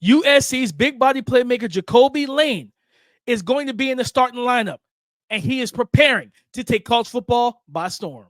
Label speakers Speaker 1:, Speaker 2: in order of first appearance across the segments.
Speaker 1: USC's big body playmaker Jacobe Lane is going to be in the starting lineup, and he is preparing to take college football by storm.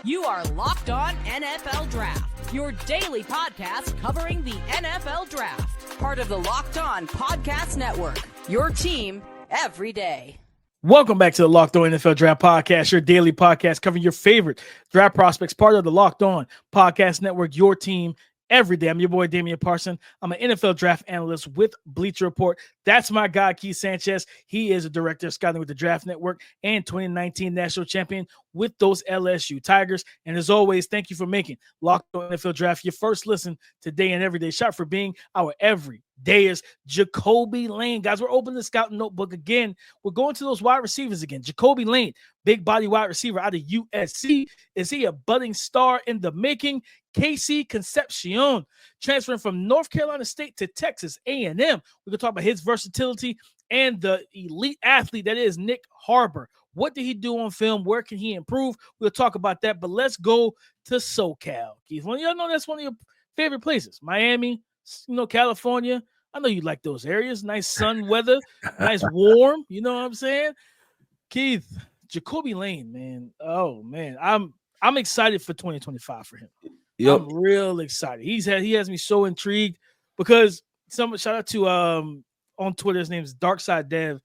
Speaker 2: You are Locked On NFL Draft, your daily podcast covering the NFL Draft. Part of the Locked On Podcast Network, your team every day.
Speaker 1: Welcome back to the Locked On NFL Draft Podcast, your daily podcast covering your favorite draft prospects, part of the Locked On Podcast Network, your team every day. I'm your boy, Damian Parson. I'm an NFL draft analyst with Bleacher Report. That's my guy, Keith Sanchez. He is a director of scouting with the Draft Network and 2019 national champion with those LSU Tigers. And as always, thank you for making Locked On NFL Draft your first listen today and every day. Shout for being our everydayers. Jacobe Lane. Guys, we're opening the scouting notebook again. We're going to those wide receivers again. Jacobe Lane, big body wide receiver out of USC. Is he a budding star in the making? Concepion, transferring from North Carolina State to Texas A&M. We're going to talk about his versatility and the elite athlete that is Nyck Harbor. What did he do on film? Where can he improve? We'll talk about that, but let's go to SoCal. Keith, well, y'all know that's one of your favorite places. Miami, California. I know you like those areas. Nice sun weather, nice warm. You know what I'm saying? Keith, Jacobe Lane, man. Oh, man. I'm excited for 2025 for him. Yep. I'm real excited. He has me so intrigued because shout out to on Twitter, his name is Darkside Dev.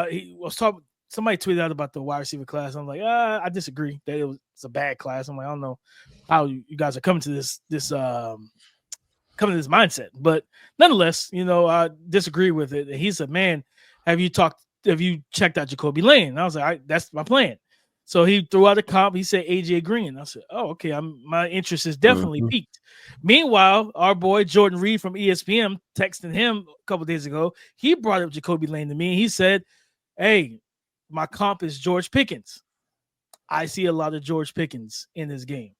Speaker 1: He was talking. Somebody tweeted out about the wide receiver class. I'm like, I disagree that it's a bad class. I'm like, I don't know how you guys are coming to this mindset, but nonetheless, I disagree with it. He's a man. Have you checked out Jacobe Lane? And I was like, that's my plan. So he threw out a comp. He said AJ Green. I said, oh, okay. My interest is definitely peaked. Meanwhile, our boy Jordan Reed from ESPN, texting him a couple of days ago, he brought up Jacobe Lane to me. And he said, hey, my comp is George Pickens. I see a lot of George Pickens in this game.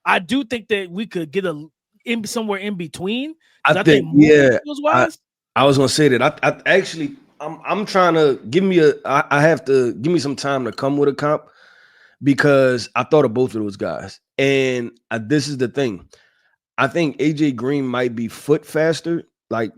Speaker 1: I do think that we could get somewhere in between. I think
Speaker 3: I was going to say that. I'm trying to I have to give me some time to come with a comp, because I thought of both of those guys. And this is the thing. I think AJ Green might be foot faster,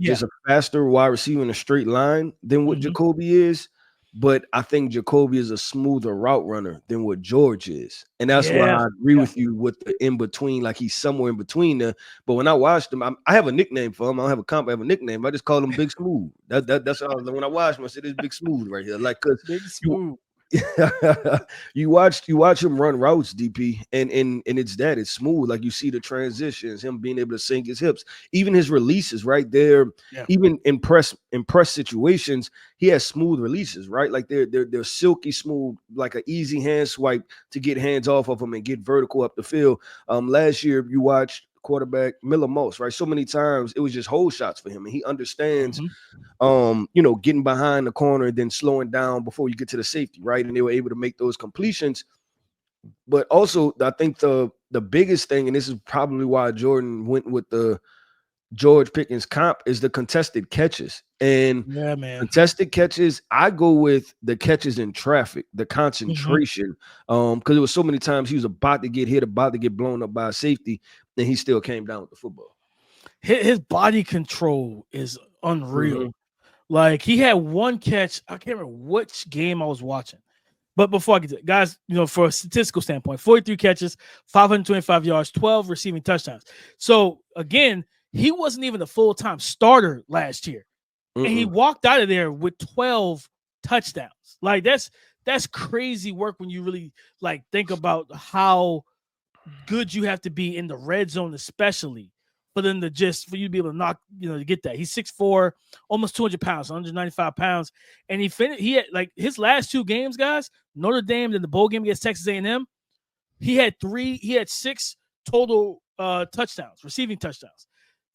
Speaker 3: just a faster wide receiver in a straight line than what Jacobe is. But I think Jacobe is a smoother route runner than what George is. And that's why I agree with you with the in-between, like he's somewhere in between there. But when I watched him, I have a nickname for him. I don't have a comp, I have a nickname. I just call him Big Smooth. That's how when I watched him, I said, it's Big Smooth right here. Like, because
Speaker 1: Big Smooth.
Speaker 3: you watch him run routes, DP, and it's smooth. Like, you see the transitions, him being able to sink his hips, even his releases right there. Even in press situations, he has smooth releases, right? Like they're silky smooth, like an easy hand swipe to get hands off of him and get vertical up the field. Last year you watched quarterback Miller Moss, right? So many times it was just hole shots for him, and he understands getting behind the corner and then slowing down before you get to the safety, right? And they were able to make those completions. But also, I think the biggest thing, and this is probably why Jordan went with the George Pickens comp, is the contested catches. And contested catches, I go with the catches in traffic, the concentration, because it was so many times he was about to get hit, about to get blown up by a safety, and he still came down with the football.
Speaker 1: His body control is unreal. Like, he had one catch. I can't remember which game I was watching. But before I get to it, guys, for a statistical standpoint, 43 catches, 525 yards, 12 receiving touchdowns. So, again, he wasn't even a full-time starter last year. And he walked out of there with 12 touchdowns. Like, that's crazy work when you really, think about how good you have to be in the red zone, especially for you to be able to knock, to get that. He's 6'4", almost 200 pounds, 195 pounds. And he had, his last two games, guys, Notre Dame and the bowl game against Texas A&M, he had 6 total touchdowns, receiving touchdowns.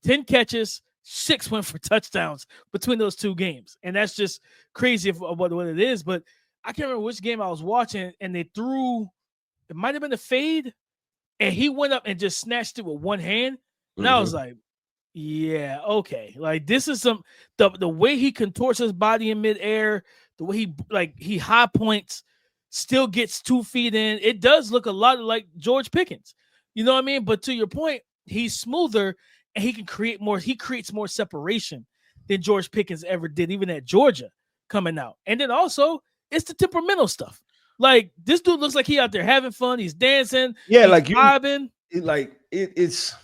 Speaker 1: 10 catches, 6 went for touchdowns between those two games. And that's just crazy of what it is. But I can't remember which game I was watching, and they threw, it might have been a fade, and he went up and just snatched it with one hand. And I was like, yeah, okay. Like, this is the way he contorts his body in midair, the way he high points, still gets 2 feet in. It does look a lot like George Pickens. You know what I mean? But to your point, he's smoother and he can create more. He creates more separation than George Pickens ever did, even at Georgia coming out. And then also, it's the temperamental stuff. Like, this dude looks like he out there having fun. He's dancing.
Speaker 3: Yeah,
Speaker 1: he's
Speaker 3: like
Speaker 1: vibing.
Speaker 3: It's.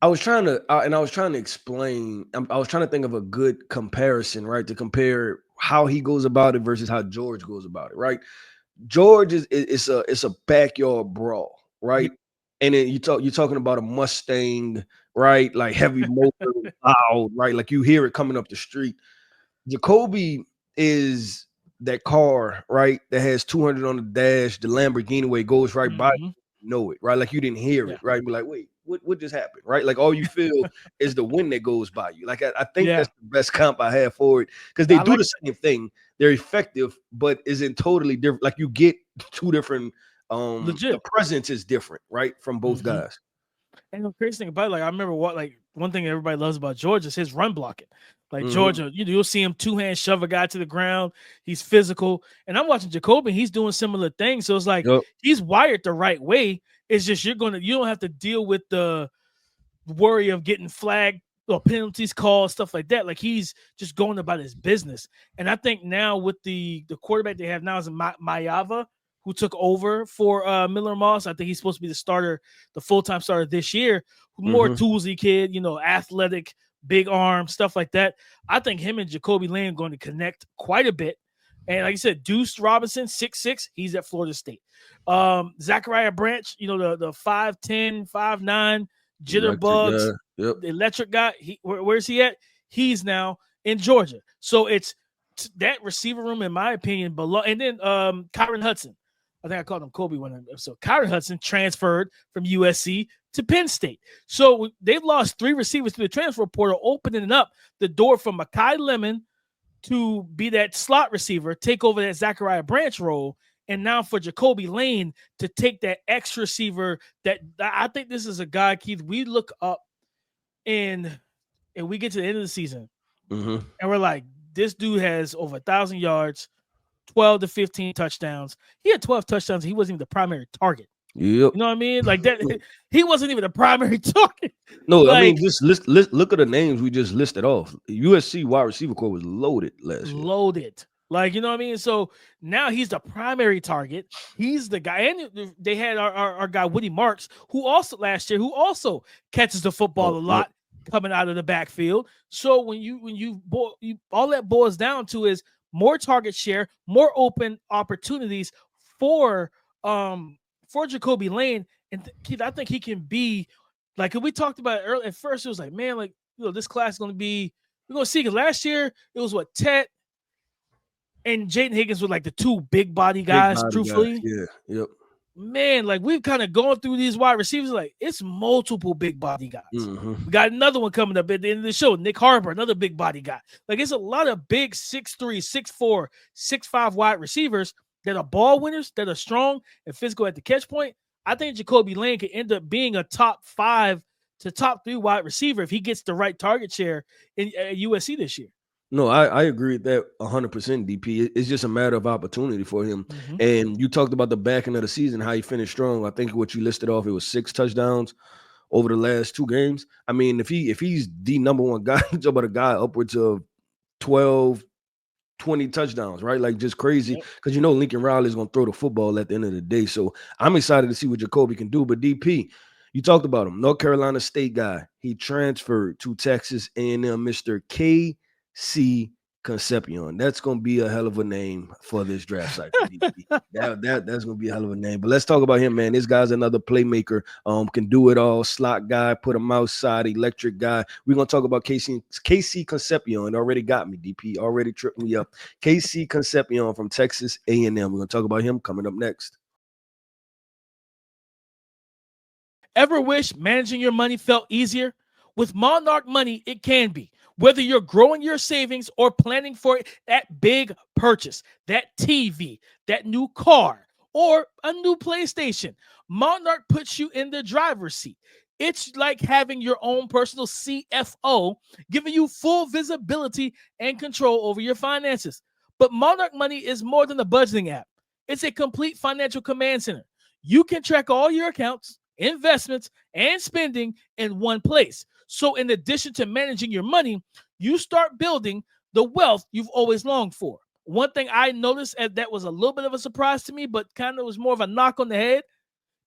Speaker 3: I was trying to explain. I was trying to think of a good comparison, right? To compare how he goes about it versus how George goes about it, right? George it's a backyard brawl, right? And then you're talking about a Mustang, right? Like heavy motor, loud, right? Like you hear it coming up the street. Jacobe is that car, right? That has 200 on the dash, the Lamborghini way goes right by you, know it, right? Like you didn't hear it, right? Be like, wait, what just happened, right? Like all you feel is the wind that goes by you. Like I think that's the best comp I have for it because they do the same thing. They're effective, but isn't totally different. Like you get two different.
Speaker 1: Legit.
Speaker 3: The presence is different, right, from both guys.
Speaker 1: And the crazy thing about it, like I remember one thing everybody loves about George is his run blocking. Like Georgia, you'll see him two-hand shove a guy to the ground. He's physical. And I'm watching Jacobe, he's doing similar things. So it's like he's wired the right way. It's just you don't have to deal with the worry of getting flagged or penalties called, stuff like that. Like he's just going about his business. And I think now with the quarterback they have now is Mayava, who took over for Miller Moss. I think he's supposed to be the starter, the full-time starter this year. More toolsy kid, athletic, big arm, stuff like that. I think him and Jacobe Lane are going to connect quite a bit. And like I said, Deuce Robinson, 6'6", he's at Florida State. Zachariah Branch, the 5'10", 5'9", jitterbugs, the electric guy. Where's he at? He's now in Georgia. So it's that receiver room, in my opinion, below. And then Kyron Hudson. I think I called him Kobe one episode. Kyron Hudson transferred from USC to Penn State. So they've lost 3 receivers to the transfer portal, opening up the door for Mekhi Lemon to be that slot receiver, take over that Zachariah Branch role, and now for Jacobe Lane to take that X receiver. That I think this is a guy, Keith, we look up and we get to the end of the season, and we're like, this dude has over 1,000 yards, 12 to 15 touchdowns. He had 12 touchdowns. He wasn't even the primary target.
Speaker 3: Yep.
Speaker 1: You know what I mean? Like that, he wasn't even the primary target.
Speaker 3: No, like, I mean, just look at the names we just listed off. USC wide receiver core was loaded last year.
Speaker 1: Loaded. Like, you know what I mean? So now he's the primary target. He's the guy. And they had our guy, Woody Marks, who also last year, catches the football a lot coming out of the backfield. So when you all that boils down to is more target share, more open opportunities for Jacobe Lane. And I think he can be like, we talked about it earlier. At first, it was like, man, like, this class is going to be, we're going to see. Because last year, it was Tet and Jaden Higgins were like the 2 big body guys, truthfully.
Speaker 3: Yeah, yep.
Speaker 1: Man, like we've kind of gone through these wide receivers, like it's multiple big body guys. We got another one coming up at the end of the show, Nyck Harbor, another big body guy. Like it's a lot of big 6'3", 6'4", 6'5" wide receivers that are ball winners, that are strong and physical at the catch point. I think Jacobe Lane could end up being a top 5 to top 3 wide receiver if he gets the right target share in USC this year.
Speaker 3: No, I agree with that 100%, DP. It's just a matter of opportunity for him. And you talked about the back end of the season, how he finished strong. I think what you listed off, it was 6 touchdowns over the last 2 games. I mean, if he's the number one guy, you're talking about a guy upwards of 12, 20 touchdowns, right? Like just crazy. Because Lincoln Riley is going to throw the football at the end of the day. So I'm excited to see what Jacobe can do. But DP, you talked about him, North Carolina State guy. He transferred to Texas A&M, Mr. KC Concepion. That's going to be a hell of a name for this draft cycle. That's going to be a hell of a name. But let's talk about him, man. This guy's another playmaker. Can do it all. Slot guy, put him outside, electric guy. We're going to talk about KC Concepion. Already got me, DP. Already tripped me up. KC Concepion from Texas A&M. We're going to talk about him coming up next.
Speaker 1: Ever wish managing your money felt easier? With Monarch Money, it can be. Whether you're growing your savings or planning for that big purchase, that TV, that new car, or a new PlayStation, Monarch puts you in the driver's seat. It's like having your own personal CFO, giving you full visibility and control over your finances. But Monarch Money is more than a budgeting app. It's a complete financial command center. You can track all your accounts, investments, and spending in one place. So in addition to managing your money, you start building the wealth you've always longed for. One thing I noticed, and that was a little bit of a surprise to me, but kind of was more of a knock on the head,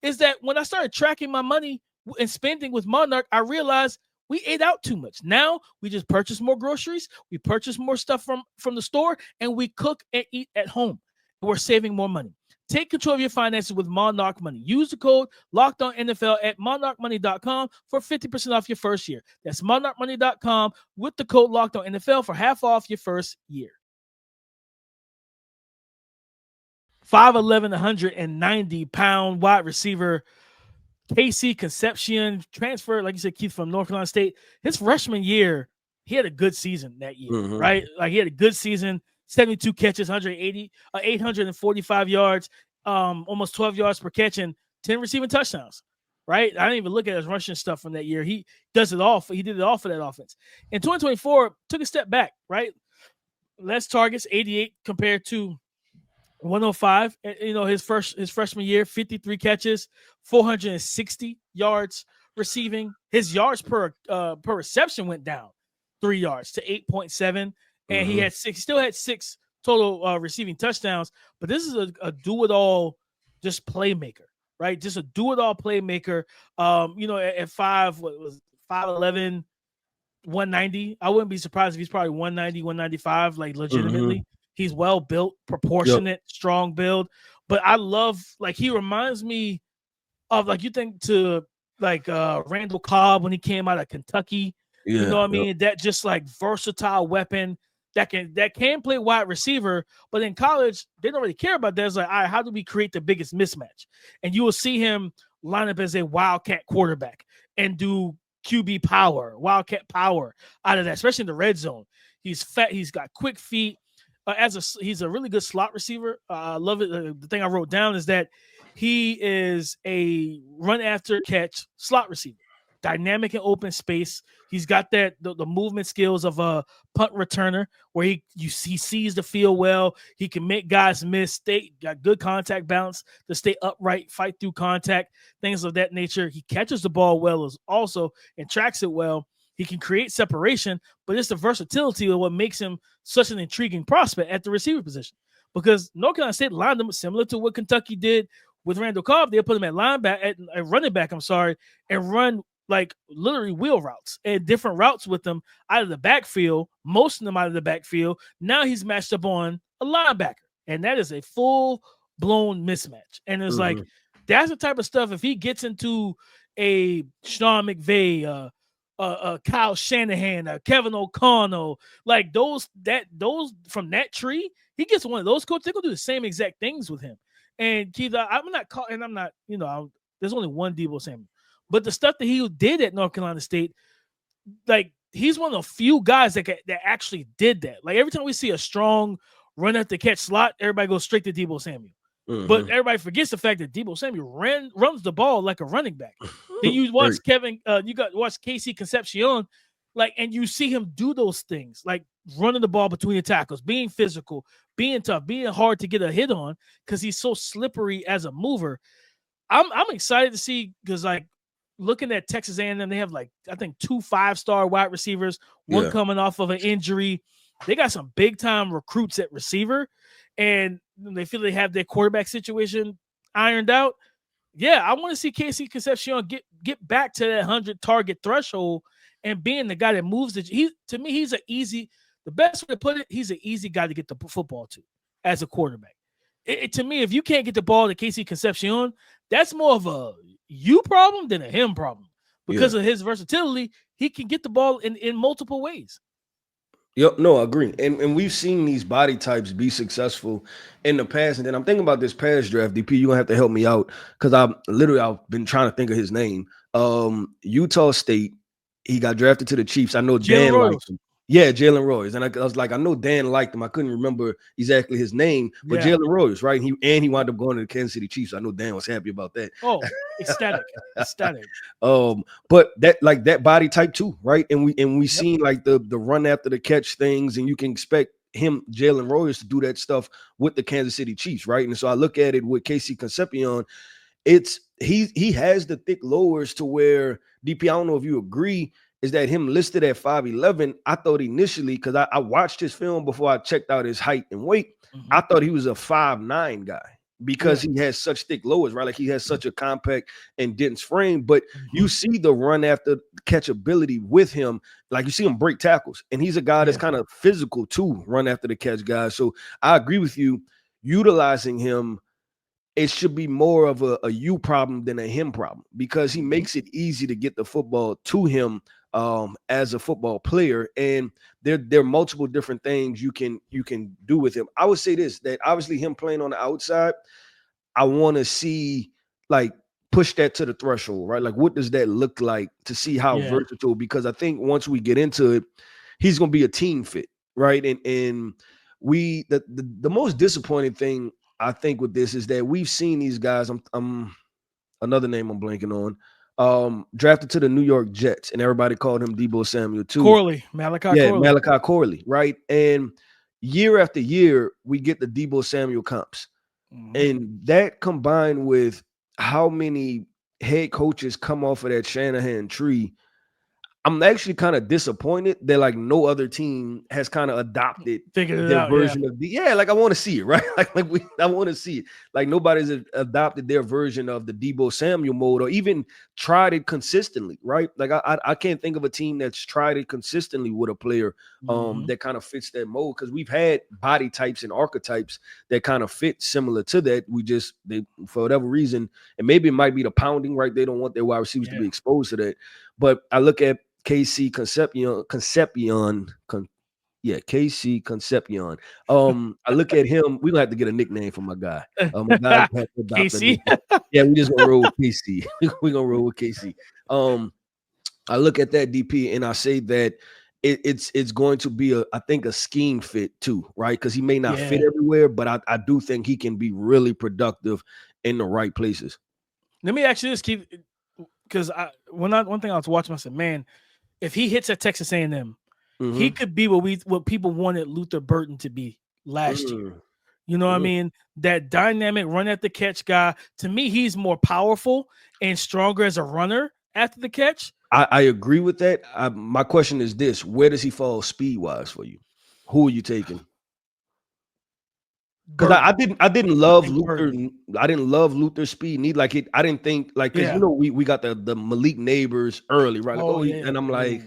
Speaker 1: is that when I started tracking my money and spending with Monarch, I realized we ate out too much. Now we just purchase more groceries, we purchase more stuff from the store, and we cook and eat at home. We're saving more money. Take control of your finances with Monarch Money. Use the code LOCKEDONNFL at monarchmoney.com for 50% off your first year. That's monarchmoney.com with the code LOCKEDONNFL for half off your first year. 5'11", 190-pound wide receiver KC Concepion, transferred, like you said, Keith, from North Carolina State. His freshman year, he had a good season that year, right? Like, he had a good season, 72 catches, 845 yards, almost 12 yards per catch, and 10 receiving touchdowns, right? I didn't even look at his rushing stuff from that year. He does it all. He did it all for that offense. In 2024, took a step back, right? Less targets, 88 compared to 105. You know, his freshman year, 53 catches, 460 yards receiving. His yards per reception went down 3 yards to 8.7, and he still had 6 total receiving touchdowns. But this is a do-it-all, just playmaker, right? Just a do-it-all playmaker. You know, at 5'11", 190. I wouldn't be surprised if he's probably 190, 195, like legitimately. He's well built, proportionate, strong build. But I love, like, he reminds me of, like, you think to like Randall Cobb when he came out of Kentucky. You know what I mean? That just like versatile weapon that can play wide receiver, but in college they don't really care about that. It's like, all right, how do we create the biggest mismatch? And you will see him line up as a wildcat quarterback and do QB power, wildcat power out of that, especially in the red zone. He's fat. He's got quick feet. He's a really good slot receiver. I love it. The thing I wrote down is that he is a run after catch slot receiver, dynamic in open space. He's got the movement skills of a punt returner, where he sees the field well. He can make guys miss. Got good contact balance to stay upright, fight through contact, things of that nature. He catches the ball well also and tracks it well. He can create separation, but it's the versatility of what makes him such an intriguing prospect at the receiver position. Because North Carolina State lined him similar to what Kentucky did with Randall Cobb. They put him at running back, and run like literally wheel routes and different routes with them out of the backfield, most of them out of the backfield. Now he's matched up on a linebacker, and that is a full-blown mismatch. And it's like, that's the type of stuff, if he gets into a Sean McVay, Kyle Shanahan, Kevin O'Connell, like those from that tree, he gets one of those coaches, they're gonna do the same exact things with him. And Keith, I'm not, you know, there's only one Deebo Samuel, but the stuff that he did at North Carolina State, like, he's one of the few guys that actually did that. Like, every time we see a strong run at the catch slot, everybody goes straight to Deebo Samuel. But everybody forgets the fact that Deebo Samuel runs the ball like a running back. Then you watch watch KC Concepion, like, and you see him do those things, like running the ball between the tackles, being physical, being tough, being hard to get a hit on, because he's so slippery as a mover. I'm excited to see, because, like, looking at Texas A&M, they have, like, I think 2 5-star wide receivers, one coming off of an injury. They got some big time recruits at receiver, and they feel they have their quarterback situation ironed out. Yeah, I want to see KC Concepion get back to that 100 target threshold and being the guy that moves it. To me, he's the best way to put it, he's an easy guy to get the football to as a quarterback. To me, if you can't get the ball to KC Concepion, that's more of a you problem than a him problem, because of his versatility. He can get the ball in multiple ways.
Speaker 3: Yep, no, I agree. And we've seen these body types be successful in the past. And then I'm thinking about this past draft, DP, you're going to have to help me out, because I've been trying to think of his name. Utah State, he got drafted to the Chiefs. I know Dan liked him. Yeah, Jalen Royals. And I was like, I know Dan liked him. I couldn't remember exactly his name, but Jalen Royals, right? He wound up going to the Kansas City Chiefs. I know Dan was happy about that.
Speaker 1: Oh, ecstatic.
Speaker 3: But that body type too, right? And we seen like the run after the catch things, and you can expect him, Jalen Royals, to do that stuff with the Kansas City Chiefs, right? And so I look at it with KC Concepion, he has the thick lowers to where DP, I don't know if you agree, is that him listed at 5'11". I thought initially, because I watched his film before I checked out his height and weight, I thought he was a 5'9" guy because he has such thick lowers, right? Like he has such a compact and dense frame. But you see the run after catch ability with him, like you see him break tackles, and he's a guy that's kind of physical too, run after the catch guy. So I agree with you, utilizing him. It should be more of a you problem than a him problem because he makes it easy to get the football to him as a football player. And there are multiple different things you can do with him. I would say this, that obviously him playing on the outside, I want to see like push that to the threshold, right? Like what does that look like to see how versatile, because I think once we get into it, he's going to be a team fit, right? And the most disappointing thing I think with this is that we've seen these guys. I'm another name I'm blanking on. Drafted to the New York Jets, and everybody called him Deebo Samuel too. Malachi Corley, right? And year after year, we get the Deebo Samuel comps, and that combined with how many head coaches come off of that Shanahan tree, I'm actually kind of disappointed that like no other team has kind of adopted their version of like I want to see it, right? I want to see it. Like nobody's adopted their version of the Deebo Samuel mode or even tried it consistently, right? Like I can't think of a team that's tried it consistently with a player that kind of fits that mold, because we've had body types and archetypes that kind of fit similar to that. They for whatever reason, and maybe it might be the pounding, right? They don't want their wide receivers to be exposed to that. But I look at KC Concepion. KC Concepion. I look at him. We're gonna have to get a nickname for my guy. My guy KC. We just gonna roll with KC. We're gonna roll with KC. I look at that DP and I say that it's going to be I think a scheme fit too, right? Because he may not fit everywhere, but I do think he can be really productive in the right places.
Speaker 1: Let me actually just keep, because one thing I was watching, I said, man, if he hits at Texas A&M, he could be what people wanted Luther Burton to be last year. You know what I mean? That dynamic run at the catch guy. To me, he's more powerful and stronger as a runner after the catch.
Speaker 3: I agree with that. My question is this: where does he fall speed wise for you? Who are you taking? Because I didn't love Luther. I didn't love Luther's speed. I didn't think because we got the Malik Neighbors early, right? And I'm like,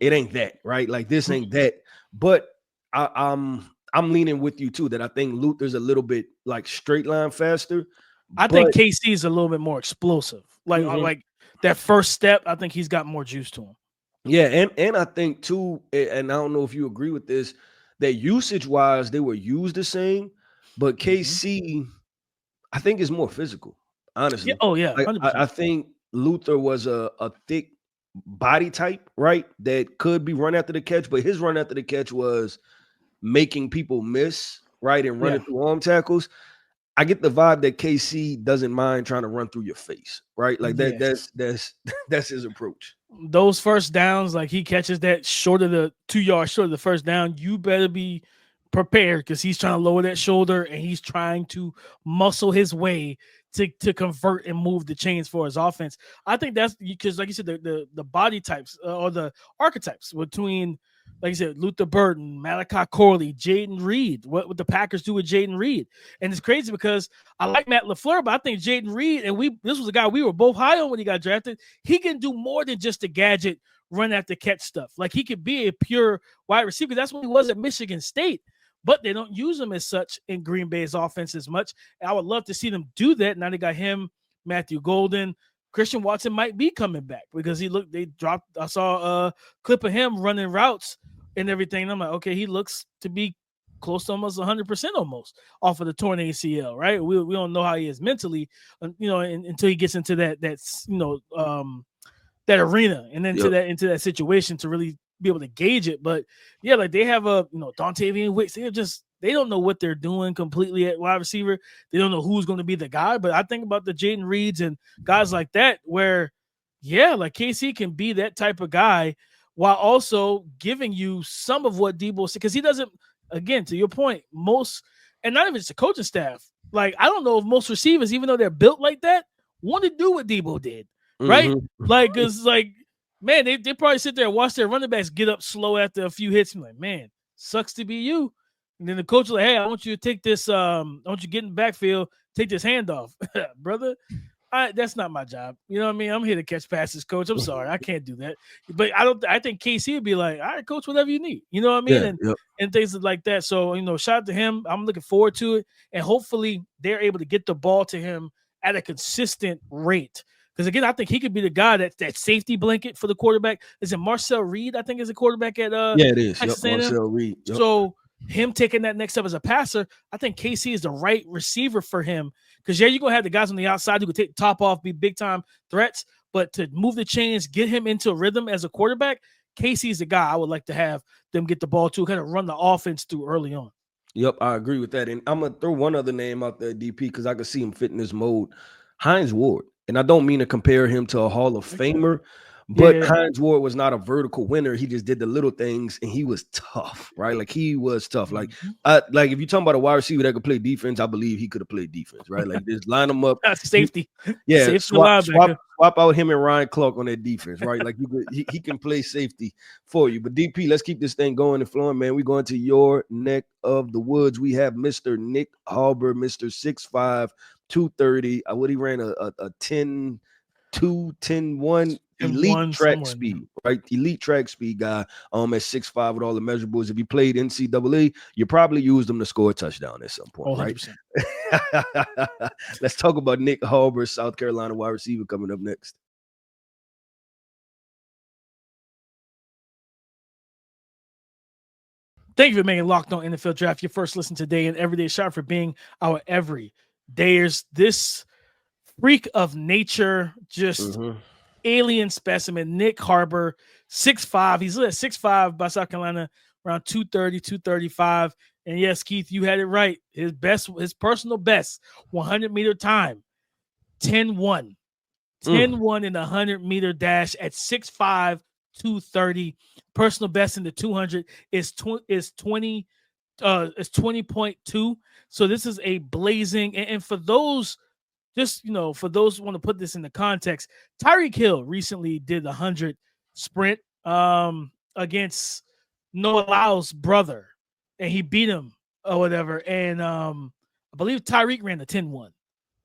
Speaker 3: it ain't that, right? Like this ain't that. But I'm leaning with you too, that I think Luther's a little bit like straight line faster.
Speaker 1: I think KC is a little bit more explosive. Like that first step, I think he's got more juice to him.
Speaker 3: Yeah, and I think too, and I don't know if you agree with this, that usage wise they were used the same. But KC, I think, is more physical, honestly. I think Luther was a thick body type, right? That could be run after the catch, but his run after the catch was making people miss, right? And running through arm tackles. I get the vibe that KC doesn't mind trying to run through your face, right? Like that's his approach.
Speaker 1: Those first downs, like he catches that short of the 2 yards short of the first down, you better be prepared, because he's trying to lower that shoulder and he's trying to muscle his way to convert and move the chains for his offense. I think that's because, like you said, the body types or the archetypes between, like you said, Luther Burton, Malachi Corley, Jaden Reed, what the Packers do with Jaden Reed. And it's crazy because I like Matt LaFleur, but I think Jaden Reed, and this was a guy we were both high on when he got drafted, he can do more than just the gadget run after catch stuff. Like he could be a pure wide receiver. That's what he was at Michigan State. But they don't use him as such in Green Bay's offense as much. And I would love to see them do that. Now they got him, Matthew Golden. Christian Watson might be coming back because I saw a clip of him running routes and everything. And I'm like, okay, he looks to be close to almost 100% almost off of the torn ACL, right? We don't know how he is mentally, until he gets into that arena and then into that situation to really be able to gauge it. But yeah, like they have Dontavian Wicks. They don't know what they're doing completely at wide receiver. They don't know who's going to be the guy. But I think about the Jaden Reeds and guys like that, where like KC can be that type of guy while also giving you some of what Deebo said, because he doesn't. Again, to your point, most, and not even just the coaching staff. Like I don't know if most receivers, even though they're built like that, want to do what Debo did, right?
Speaker 3: Mm-hmm.
Speaker 1: Like, cause like, man, they probably sit there and watch their running backs get up slow after a few hits. I'm like, man, sucks to be you. And then the coach was like, hey, I want you to take this. I want you to get in the backfield, take this handoff, brother. That's not my job. You know what I mean? I'm here to catch passes, coach. I'm sorry, I can't do that. But I think KC would be like, all right, coach, whatever you need. You know what I mean? And things like that. So, shout out to him. I'm looking forward to it. And hopefully they're able to get the ball to him at a consistent rate. Because again, I think he could be the guy that safety blanket for the quarterback. Is it Marcel Reed? I think is a quarterback at
Speaker 3: it is.
Speaker 1: Texas
Speaker 3: A&M. Marcel Reed.
Speaker 1: So him taking that next step as a passer, I think KC is the right receiver for him. Because you're gonna have the guys on the outside who could take the top off, be big time threats, but to move the chains, get him into a rhythm as a quarterback, KC is the guy I would like to have them get the ball to, kind of run the offense through early on.
Speaker 3: Yep, I agree with that. And I'm gonna throw one other name out there, DP, because I can see him fit in this mode. Hines Ward. And I don't mean to compare him to a Hall of Famer, but Hines Ward was not a vertical winner. He just did the little things, and he was tough, right? Like, he was tough. Like if you're talking about a wide receiver that could play defense, I believe he could have played defense, right? Like, just line him up.
Speaker 1: Safety.
Speaker 3: Yeah,
Speaker 1: safety
Speaker 3: swap out him and Ryan Clark on that defense, right? Like, he can play safety for you. But DP, let's keep this thing going and flowing, man. We're going to your neck of the woods. We have Mr. Nyck Harbor, Mr. 6'5", 230. What he ran a 10-2, 10-1 elite track speed, right? Elite track speed guy at 6'5" with all the measurables. If you played NCAA, you probably used him to score a touchdown at some point, right? Let's talk about Nyck Harbor, South Carolina wide receiver, coming up next.
Speaker 1: Thank you for making Locked On NFL Draft your first listen today and everyday shot, for being our everydayers. This freak of nature, just alien specimen, Nyck Harbor, 6'5". He's at 6'5" by South Carolina, around 230, 235. And yes, Keith, you had it right. His personal best 100-meter time, 10-1. 10-1 in the 100-meter dash at 6'5", 230. Personal best in the 200 is 20.2. So this is a blazing. And for those, for those who want to put this into context, Tyreek Hill recently did the 100 sprint against Noah Lyle's brother, and he beat him or whatever. And I believe Tyreek ran the 10-1.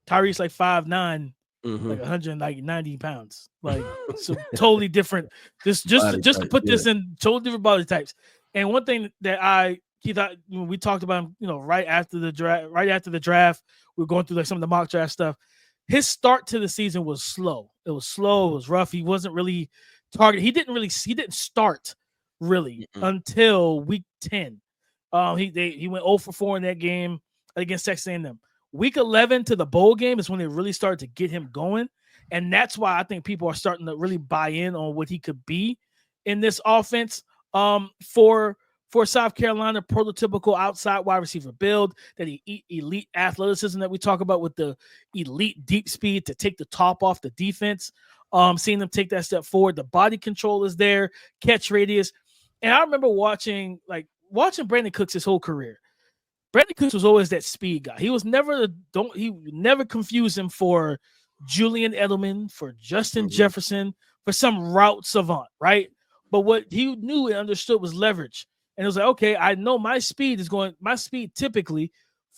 Speaker 1: Tyreek's like 5'9", like 190 pounds, like so totally different. Just to put this in totally different body types. And one thing that we talked about, right after the draft, we were going through like some of the mock draft stuff. His start to the season was slow. It was slow. It was rough. He wasn't really targeted. He didn't start really until week 10. He went 0 for 4 in that game against Texas A&M. Week 11 to the bowl game is when they really started to get him going. And that's why I think people are starting to really buy in on what he could be in this offense. For South Carolina, prototypical outside wide receiver build, that elite athleticism that we talk about with the elite deep speed to take the top off the defense. Seeing them take that step forward. The body control is there, catch radius. And I remember watching Brandon Cooks his whole career. Brandon Cooks was always that speed guy. He was never confuse him for Julian Edelman, for Justin Jefferson, for some route savant, right? But what he knew and understood was leverage. And it was like, okay, I know my speed typically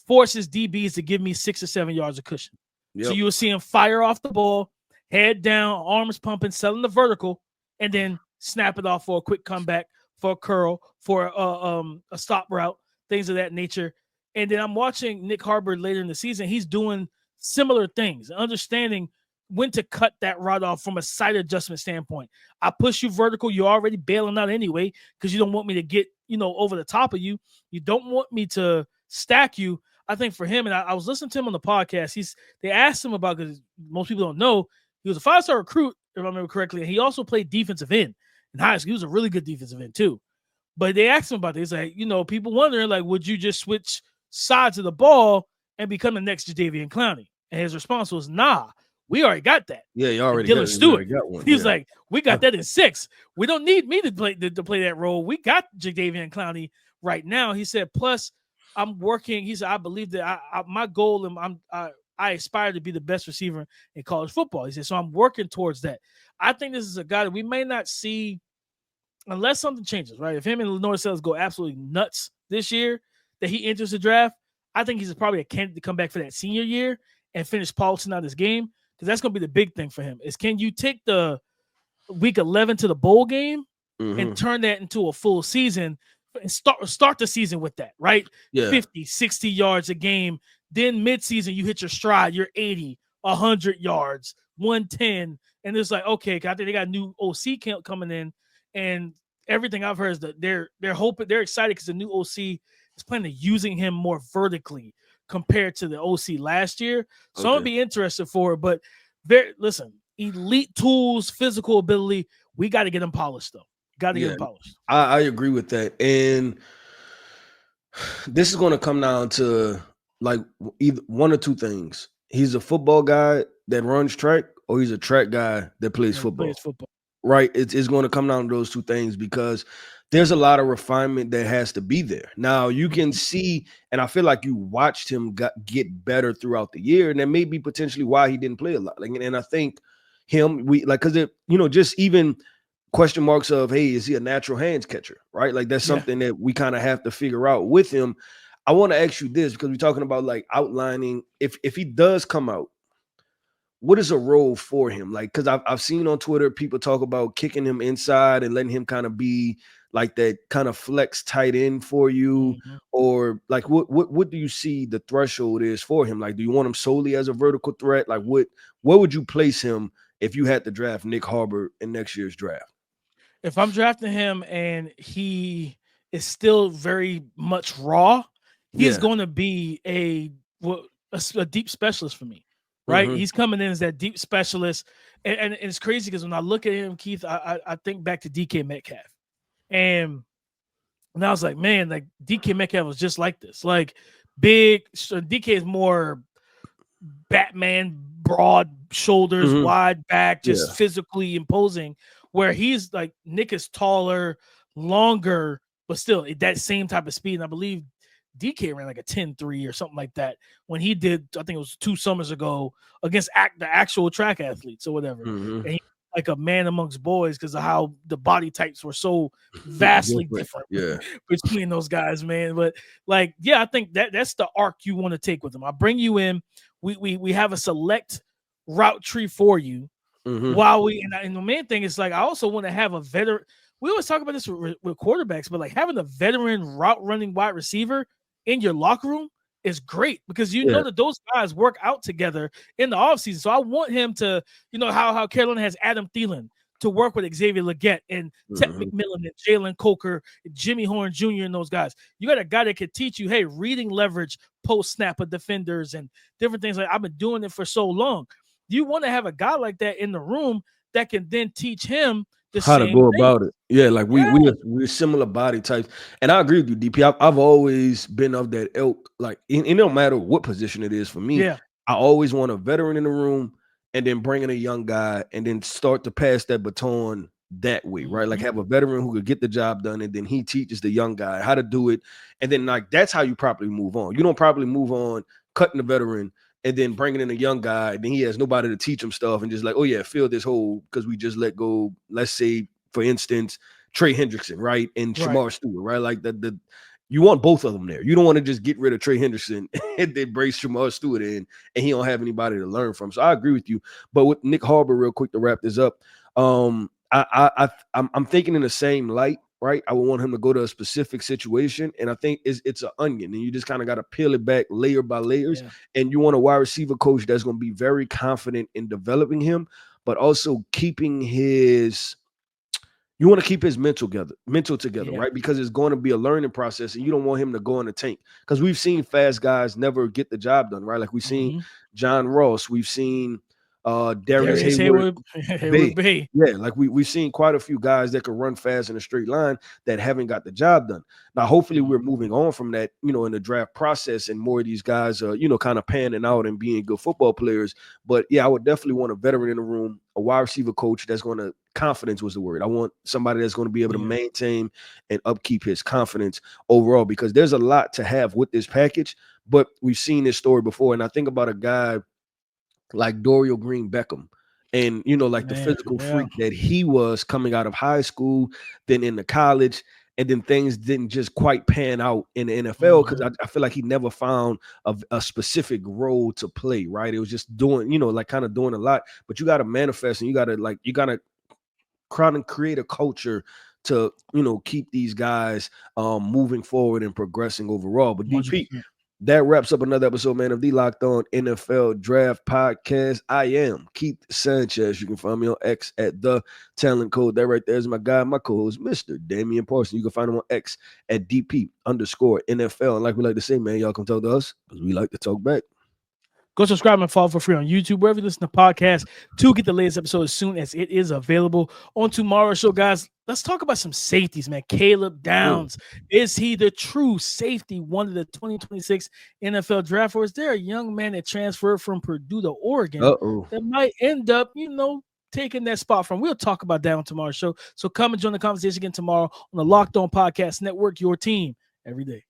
Speaker 1: forces DBs to give me 6 or 7 yards of cushion. Yep. So you will see him fire off the ball, head down, arms pumping, selling the vertical, and then snap it off for a quick comeback, for a curl, for a stop route, things of that nature. And then I'm watching Nyck Harbor later in the season. He's doing similar things, understanding when to cut that route off from a sight adjustment standpoint. I push you vertical. You're already bailing out anyway because you don't want me to get, over the top of you. You don't want me to stack you. I think for him, and I was listening to him on the podcast, they asked him about, because most people don't know, he was a 5-star recruit, if I remember correctly, and he also played defensive end in high school. He was a really good defensive end too. But they asked him about this. Like, people wondering, like, would you just switch sides of the ball and become the next Jadeveon Clowney? And his response was, nah, we already got that.
Speaker 3: Yeah, you already
Speaker 1: Dylan Stewart
Speaker 3: got one.
Speaker 1: He's like, we got that in 6. We don't need me to play that role. We got Jadeveon Clowney right now. He said, plus I'm working. He said, I believe that my goal, and I I aspire to be the best receiver in college football. He said, so I'm working towards that. I think this is a guy that we may not see unless something changes, right? If him and Lenore Sellers go absolutely nuts this year, that he enters the draft, I think he's probably a candidate to come back for that senior year and finish polishing out his game, because that's going to be the big thing for him is, can you take the week 11 to the bowl game and turn that into a full season and start the season with that, right?
Speaker 3: Yeah.
Speaker 1: 50, 60 yards a game. Then midseason, you hit your stride. You're 80, 100 yards, 110. And it's like, okay, I think they got a new OC camp coming in. And everything I've heard is that they're hoping, they're excited because the new OC is planning on using him more vertically compared to the OC last year. So I'm going to be interested for it. But listen, elite tools, physical ability, we got to get them polished, though. Got to get them polished.
Speaker 3: I agree with that. And this is going to come down to like either one or two things. He's a football guy that runs track, or he's a track guy that plays football. Right? It's going to come down to those two things, because there's a lot of refinement that has to be there. Now, you can see, and I feel like you watched him get better throughout the year, and that may be potentially why he didn't play a lot. And I think because just even question marks of, hey, is he a natural hands catcher, right? Like that's something that we kind of have to figure out with him. I want to ask you this, because we're talking about like outlining, if he does come out, what is a role for him? Like, because I've seen on Twitter people talk about kicking him inside and letting him kind of be like that kind of flex tight end for you, or like what do you see the threshold is for him? Like, do you want him solely as a vertical threat? Like, where would you place him if you had to draft Nyck Harbor in next year's draft?
Speaker 1: If I'm drafting him and he is still very much raw, he's going to be a deep specialist for me, right? He's coming in as that deep specialist. And it's crazy because when I look at him, Keith, I think back to DK Metcalf. And I was like, man, like DK Metcalf was just like this. Like big, so DK is more Batman, broad shoulders, wide back, just physically imposing. Where he's like, Nyck is taller, longer, but still that same type of speed. And I believe DK ran like a 10.3 or something like that when he did, I think it was 2 summers ago, against the actual track athletes or whatever. And he like a man amongst boys because of how the body types were so vastly different between those guys, man. But like, I think that's the arc you want to take with them. I bring you in, we have a select route tree for you. While and the main thing is like, I also want to have a veteran. We always talk about this with quarterbacks, but like having a veteran route running wide receiver in your locker room is great, because you know that those guys work out together in the offseason. So I want him to, how Carolina has Adam Thielen to work with Xavier Legette and Ted McMillan and Jalen Coker, and Jimmy Horn Jr. and those guys. You got a guy that could teach you, hey, reading leverage, post snap of defenders and different things. Like, I've been doing it for so long. You want to have a guy like that in the room that can then teach him
Speaker 3: how to go about it. Yeah, like we're similar body types. And I agree with you, DP. I've always been of that ilk. Like, it don't matter what position it is for me. I always want a veteran in the room and then bring in a young guy and then start to pass that baton that way, right? Like, have a veteran who could get the job done, and then he teaches the young guy how to do it. And then like that's how you properly move on. You don't probably move on cutting the veteran and then bringing in a young guy, and then he has nobody to teach him stuff, and just like, oh yeah, fill this hole because we just let go. Let's say, for instance, Trey Hendrickson, right, and Shamar Stewart, right? Like you want both of them there. You don't want to just get rid of Trey Hendrickson and then brace Shamar Stewart in, and he don't have anybody to learn from. So I agree with you. But with Nyck Harbor, real quick to wrap this up, I'm thinking in the same light. Right, I would want him to go to a specific situation, and I think it's an onion, and you just kind of got to peel it back layer by layers. And you want a wide receiver coach that's going to be very confident in developing him, but also keeping his. You want to keep his mental together, right? Because it's going to be a learning process, and you don't want him to go in the tank. Because we've seen fast guys never get the job done, right? Like we've seen John Ross, we've seen Darius Hayward. Yeah, like we've seen quite a few guys that can run fast in a straight line that haven't got the job done. Now, hopefully we're moving on from that, in the draft process, and more of these guys are, kind of panning out and being good football players. But yeah, I would definitely want a veteran in the room, a wide receiver coach that's going to, confidence was the word. I want somebody that's going to be able to maintain and upkeep his confidence overall, because there's a lot to have with this package. But we've seen this story before, and I think about a guy like Dorial Green Beckham. And, you know, like the physical freak that he was coming out of high school, then into college, and then things didn't just quite pan out in the NFL because I feel like he never found a specific role to play, right? It was just doing, you know, like kind of doing a lot, but you got to manifest and you got to try and create a culture to, you know, keep these guys moving forward and progressing overall. But DP, that wraps up another episode, man, of the Locked On NFL Draft Podcast. I am Keith Sanchez. You can find me on X at The Talent Code. That right there is my guy, my co-host, Mr. Damian Parson. You can find him on X at DP_NFL. And like we like to say, man, y'all come talk to us because we like to talk back.
Speaker 1: Go subscribe and follow for free on YouTube, wherever you listen to podcasts, to get the latest episode as soon as it is available. On tomorrow's show, guys, let's talk about some safeties, man. Caleb Downs. Is he the true safety one of the 2026 NFL draft? Or is there a young man that transferred from Purdue to Oregon that might end up, you know, taking that spot from? We'll talk about that on tomorrow's show. So come and join the conversation again tomorrow on the Locked On Podcast Network, your team every day.